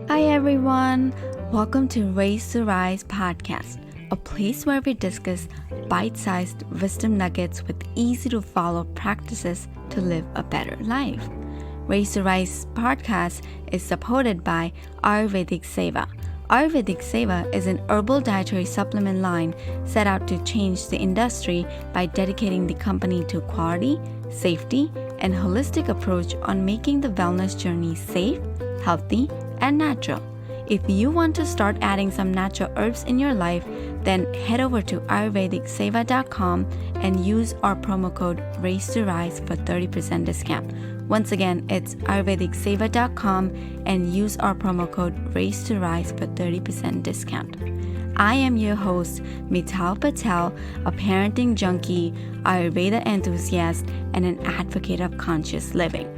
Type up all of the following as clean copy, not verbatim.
Hi everyone, welcome to Raise to Rise podcast, a place where we discuss bite-sized wisdom nuggets with easy-to-follow practices to live a better life. Raise to Rise podcast is supported by Ayurvedic Seva. Ayurvedic Seva is an herbal dietary supplement line set out to change the industry by dedicating the company to quality, safety, and holistic approach on making the wellness journey safe, healthy, and natural. If you want to start adding some natural herbs in your life, then head over to ayurvedicseva.com and use our promo code Raise to Rise for 30% discount. Once again, it's ayurvedicseva.com and use our promo code Raise to Rise for 30% discount. I am your host, Mital Patel, a parenting junkie, Ayurveda enthusiast, and an advocate of conscious living.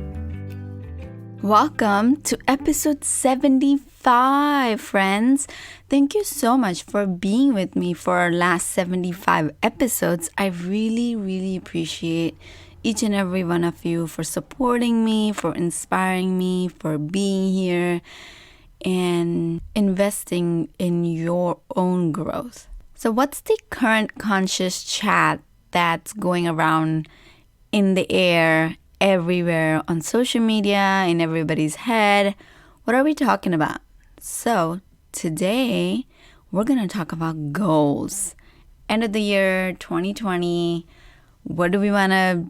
Welcome to episode 75, friends. Thank you so much for being with me for our last 75 episodes. I really appreciate each and every one of you for supporting me, for inspiring me, for being here, and investing in your own growth. So what's the current conscious chat that's going around in the air everywhere on social media, in everybody's head? What are we talking about? So today we're going to talk about goals. End of the year 2020. What do we want to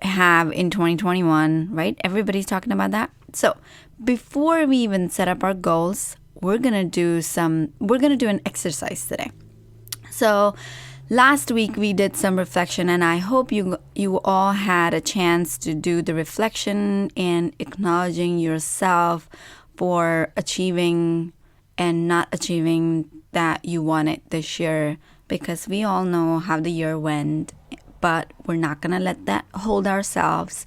have in 2021, right? Everybody's talking about that. So before we even set up our goals, we're going to do an exercise today. So last week we did some reflection, and I hope you all had a chance to do the reflection and acknowledging yourself for achieving and not achieving that you wanted this year, because we all know how the year went, but we're not going to let that hold ourselves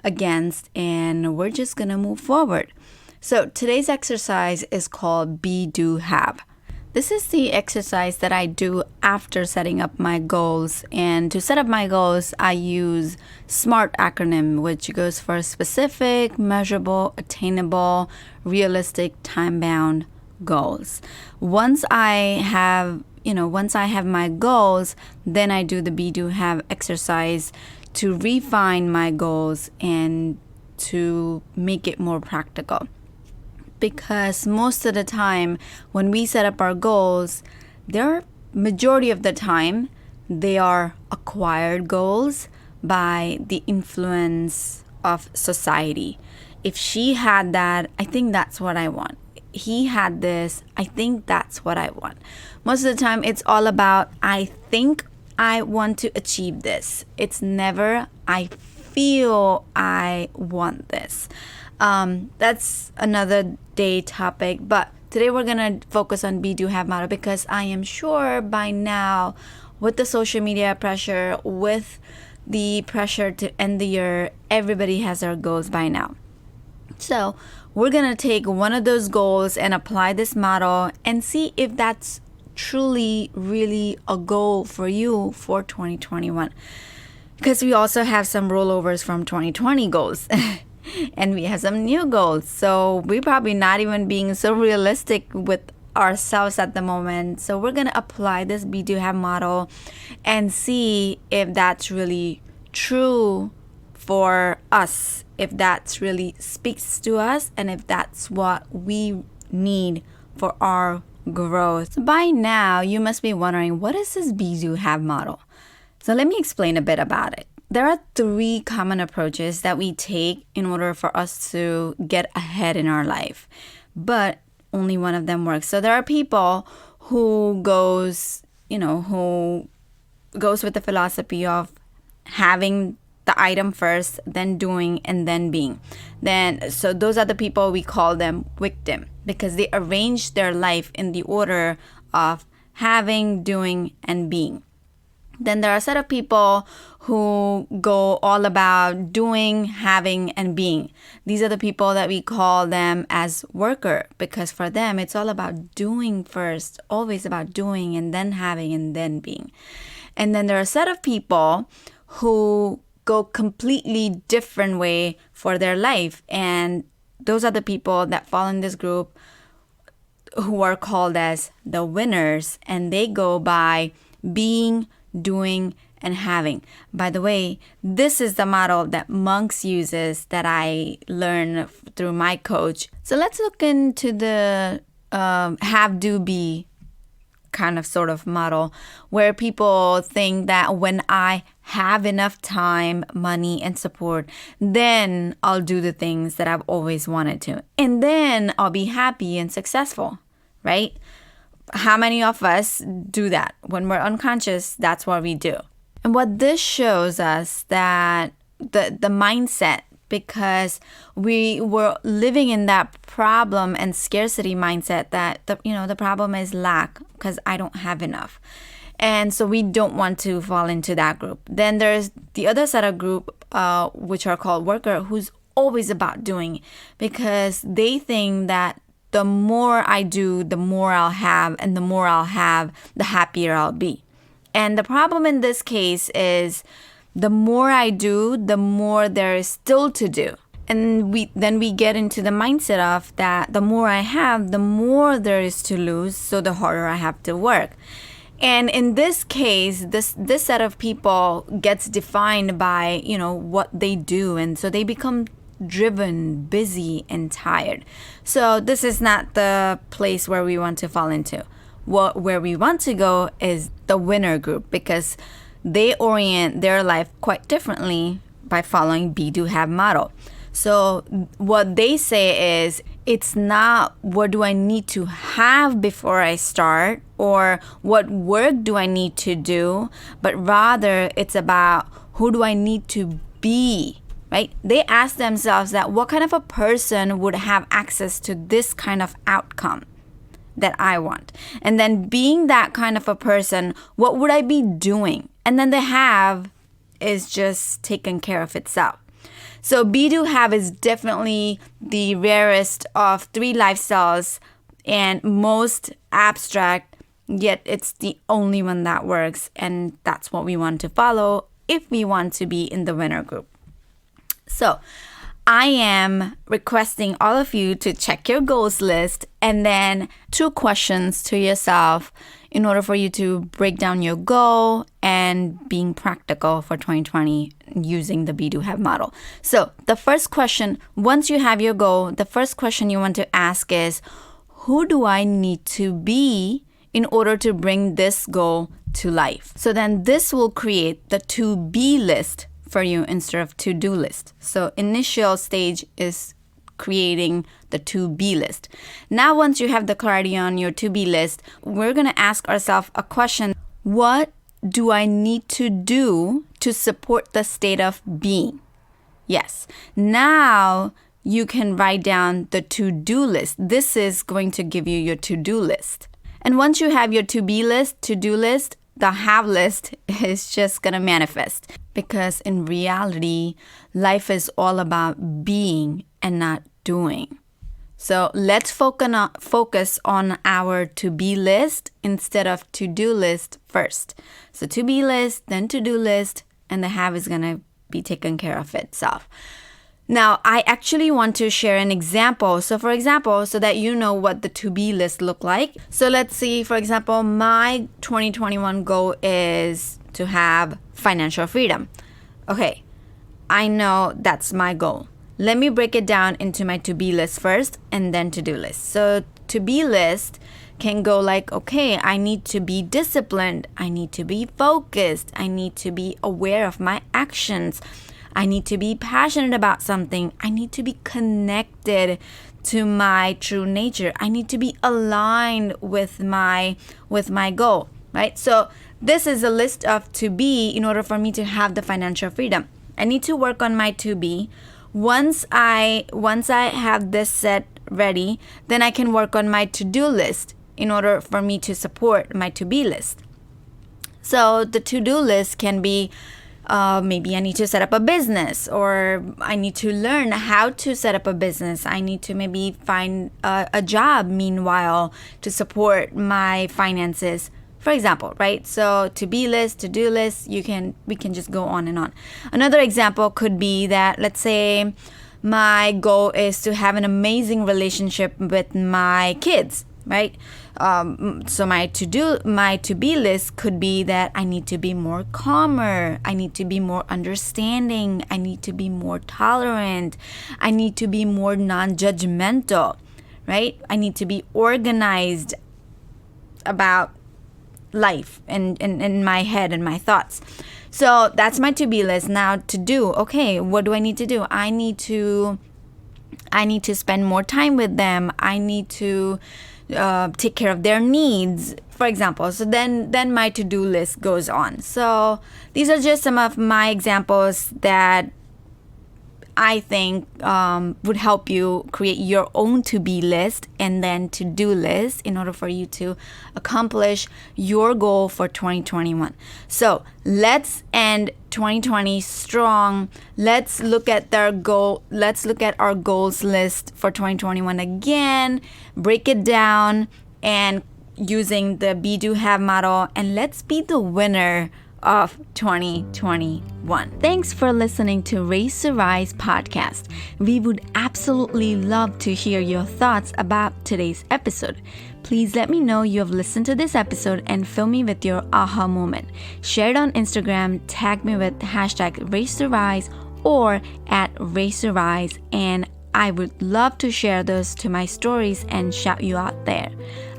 against, and we're just going to move forward. So today's exercise is called Be, Do, Have. This is the exercise that I do after setting up my goals. And to set up my goals, I use SMART acronym, which goes for specific, measurable, attainable, realistic, time-bound goals. Once I have my goals, then I do the Be, Do, Have exercise to refine my goals and to make it more practical. Because most of the time when we set up our goals, majority of the time they are acquired goals by the influence of society. If she had that, I think that's what I want. He had this, I think that's what I want. Most of the time it's all about, I think I want to achieve this. It's never, I feel I want this. That's another day topic, but today we're gonna focus on Be, Do, Have model, because I am sure by now, with the social media pressure, with the pressure to end the year, everybody has their goals by now. So we're gonna take one of those goals and apply this model and see if that's truly really a goal for you for 2021, because we also have some rollovers from 2020 goals. And we have some new goals. So we're probably not even being so realistic with ourselves at the moment. So we're going to apply this Be, Do, Have model and see if that's really true for us, if that's really speaks to us, and if that's what we need for our growth. So by now, you must be wondering, what is this Be, Do, Have model? So let me explain a bit about it. There are 3 common approaches that we take in order for us to get ahead in our life, but only one of them works. So there are people who goes with the philosophy of having the item first, then doing, and then being. So those are the people, we call them victim, because they arrange their life in the order of having, doing, and being. Then there are a set of people who go all about doing, having, and being. These are the people that we call them as worker, because for them it's all about doing first, always about doing, and then having, and then being. And then there are a set of people who go completely different way for their life, and those are the people that fall in this group who are called as the winners, and they go by being, doing, and having. By the way, this is the model that Monks uses that I learned through my coach. So let's look into the have, do, be kind of sort of model, where people think that when I have enough time, money, and support, then I'll do the things that I've always wanted to. And then I'll be happy and successful, right? How many of us do that? When we're unconscious, that's what we do. And what this shows us that the mindset, because we were living in that problem and scarcity mindset that the problem is lack because I don't have enough. And so we don't want to fall into that group. Then there's the other set of group, which are called worker, who's always about doing, because they think that the more I do, the more I'll have, and the more I'll have, the happier I'll be. And the problem in this case is the more I do, the more there is still to do. And we get into the mindset of that the more I have, the more there is to lose, so the harder I have to work. And in this case, this set of people gets defined by, what they do. And so they become driven, busy, and tired. So this is not the place where we want to fall into. Where we want to go is the winner group, because they orient their life quite differently by following be, do, have model. So what they say is, it's not what do I need to have before I start, or what work do I need to do, but rather it's about who do I need to be, right? They ask themselves that what kind of a person would have access to this kind of outcome that I want? And then being that kind of a person, what would I be doing? And then the have is just taken care of itself. So be, do, have is definitely the rarest of three lifestyles and most abstract, yet it's the only one that works. And that's what we want to follow if we want to be in the winner group. So I am requesting all of you to check your goals list and then 2 questions to yourself in order for you to break down your goal and being practical for 2020 using the be, do, have model. So the first question, once you have your goal, the first question you want to ask is, who do I need to be in order to bring this goal to life? So then this will create the to be list for you instead of to-do list. So initial stage is creating the to-be list. Now, once you have the clarity on your to-be list, we're going to ask ourselves a question. What do I need to do to support the state of being? Yes. Now you can write down the to-do list. This is going to give you your to-do list. And once you have your to-be list, to-do list, the have list is just going to manifest. Because in reality, life is all about being and not doing. So let's focus on our to-be list instead of to-do list first. So to-be list, then to-do list, and the have is going to be taken care of itself. Now, I actually want to share an example. So for example, so that you know what the to-be list look like. So let's see, for example, my 2021 goal is to have financial freedom. Okay, I know that's my goal. Let me break it down into my to-be list first and then to-do list. So to-be list can go like, okay, I need to be disciplined. I need to be focused. I need to be aware of my actions. I need to be passionate about something. I need to be connected to my true nature. I need to be aligned with my goal, right? So this is a list of to be in order for me to have the financial freedom. I need to work on my to be. Once I have this set ready, then I can work on my to-do list in order for me to support my to-be list. So the to-do list can be maybe I need to set up a business, or I need to learn how to set up a business. I need to maybe find a job meanwhile to support my finances, for example, right? So to-be list, to-do list, we can just go on and on. Another example could be that, let's say my goal is to have an amazing relationship with my kids. right? So my to be list could be that I need to be more calmer, I need to be more understanding, I need to be more tolerant, I need to be more non-judgmental, right? I need to be organized about life and in my head and my thoughts. So that's my to-be list. Now to do, okay, what do I need to do? I need to spend more time with them. I need to take care of their needs, for example. So then my to-do list goes on. So these are just some of my examples that I think would help you create your own to-be list and then to-do list in order for you to accomplish your goal for 2021. So let's end 2020 strong. Let's look at our goals list for 2021 again, break it down and using the be, do, have model, and let's be the winner of 2021. Thanks for listening to Raise to Rise podcast. We would absolutely love to hear your thoughts about today's episode. Please let me know you have listened to this episode and fill me with your aha moment. Share it on Instagram, tag me with hashtag Raise to Rise or at Raise to Rise, and I would love to share those to my stories and shout you out there.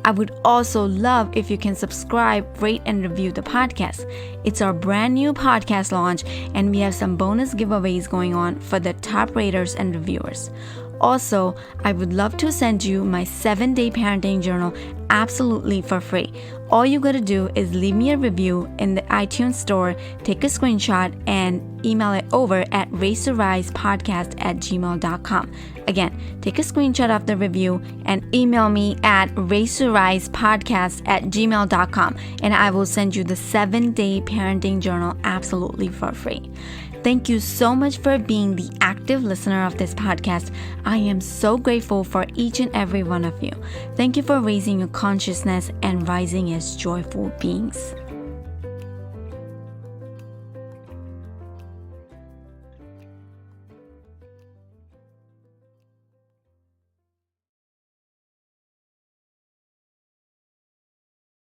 I would also love if you can subscribe, rate, and review the podcast. It's our brand new podcast launch, and we have some bonus giveaways going on for the top raters and reviewers. Also, I would love to send you my 7-day parenting journal absolutely for free. All you gotta do is leave me a review in the iTunes store, take a screenshot, and email it over at raisetorisepodcast@gmail.com. Again, take a screenshot of the review and email me at raisetorisepodcast@gmail.com, and I will send you the 7-day parenting journal absolutely for free. Thank you so much for being the active listener of this podcast. I am so grateful for each and every one of you. Thank you for raising your consciousness and rising as joyful beings.